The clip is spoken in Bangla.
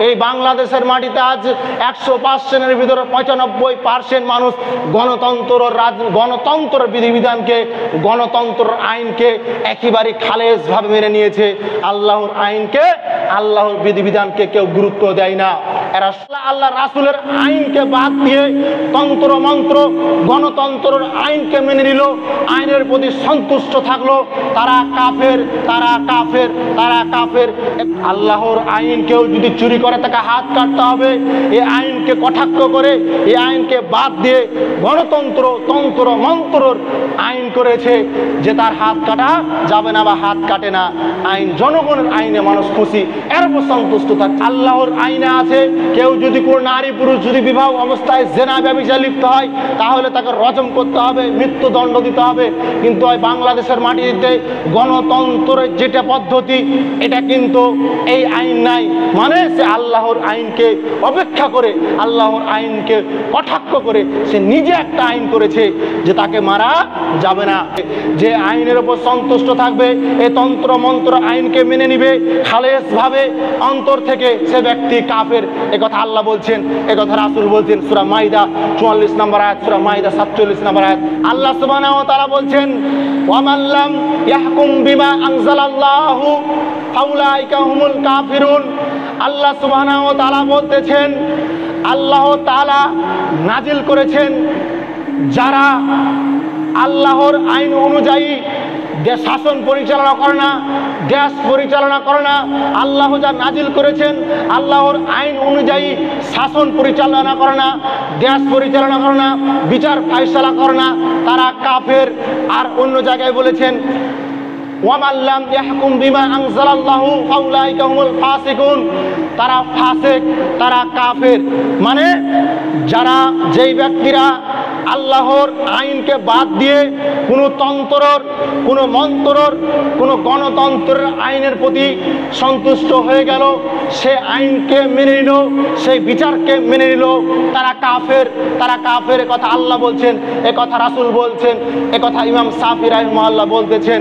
এই বাংলাদেশের মাটিতে আজ 105% ভিতরে 95% মানুষ গণতন্ত্রের বিধিবিধানকে, গণতন্ত্রের আইনকে একেবারে খালেজভাবে মেনে নিয়েছে। আল্লাহর আইনকে, আল্লাহর বিধিবিধানকে কেউ গুরুত্ব দেয় না। এরা আল্লাহ রাসূলের আইনকে বাদ দিয়ে তন্ত্র মন্ত্র গণতন্ত্রের আইনকে মেনে নিল, আইনের প্রতি সন্তুষ্ট থাকলো। তারা কাফের, তারা কাফের, তারা কাফের। আল্লাহর আইন কেউ যদি চুরি করে তাকে হাত কাটতে হবে। এই আইনকে কটাক্ষ করে, এই আইনকে বাদ দিয়ে গণতন্ত্র তন্ত্র মন্ত্রর আইন করেছে যে তার হাত কাটা যাবে না বা হাত কাটে না। আইন জনগণের আইনে মানুষ খুশি, এর উপর সন্তুষ্ট থাকে। আল্লাহর আইনে আছে কেউ যদি কোনো নারী পুরুষ যদি বিবাহ অবস্থায় জেনা ব্যভিচারে লিপ্ত হয় তাহলে তাকে রজম করতে হবে, মৃত্যুদণ্ড দিতে হবে। কিন্তু ওই বাংলাদেশের মাটিতে গণতন্ত্রের যেটা পদ্ধতি, এটা কিন্তু এই আইন নাই। মানে সে আল্লাহর আইনকে অপেক্ষা করে, আল্লাহর আইনকে কটাক্ষ করে সে নিজে একটা আইন করেছে যে তাকে মারা যাবে না। যে আইনের উপর সন্তুষ্ট থাকবে, এই তন্ত্র মন্ত্র আইনকে মেনে নিবে খালেসভাবে অন্তর থেকে, সে ব্যক্তি কাফের। একথা আল্লাহ বলছেন, একথা রাসূল বলছেন। সূরা মাইদা 44 নম্বর আয়াত, সূরা মাইদা 47 নম্বর আয়াত। আল্লাহ সুবহানাহু ওয়া তাআলা বলছেন, ওয়া মান লাম ইয়াহকুম বিমা আনজালাল্লাহু ফাউলাইকা হুমুল কাফিরুন। আল্লাহ সুবহানাহু ওয়া তাআলা বলতেছেন, আল্লাহ তাআলা নাজিল করেছেন যারা আল্লাহর আইন অনুযায়ী দেশ শাসন পরিচালনা করে না, দেশ পরিচালনা করে না, আল্লাহ যা নাজিল করেছেন আল্লাহর আইন অনুযায়ী শাসন পরিচালনা করে না, দেশ পরিচালনা করে না, বিচার ফায়সালা করে না, তারা কাফের। আর অন্য জায়গায় বলেছেন, ওয়ামান লাম ইয়াহকুম বিমা আনজালাল্লাহু ফাউলাইকা হুমুল ফাসিকুন। তারা ফাসিক, তারা কাফের। মানে যারা, যেই ব্যক্তিরা আল্লাহর আইনকে বাদ দিয়ে কোনো তন্ত্রর, কোনো মন্ত্রর, কোনো গণতন্ত্রের আইনের প্রতি সন্তুষ্ট হয়ে গেল, সে আইনকে মেনে নিল, সেই বিচারকে মেনে নিল, তারা কাফের, তারা কাফের। কথা আল্লাহ বলছেন, এ কথা রাসূল বলছেন, এ কথা ইমাম শাফিঈ রাহিমাহুল্লাহ বলতেছেন।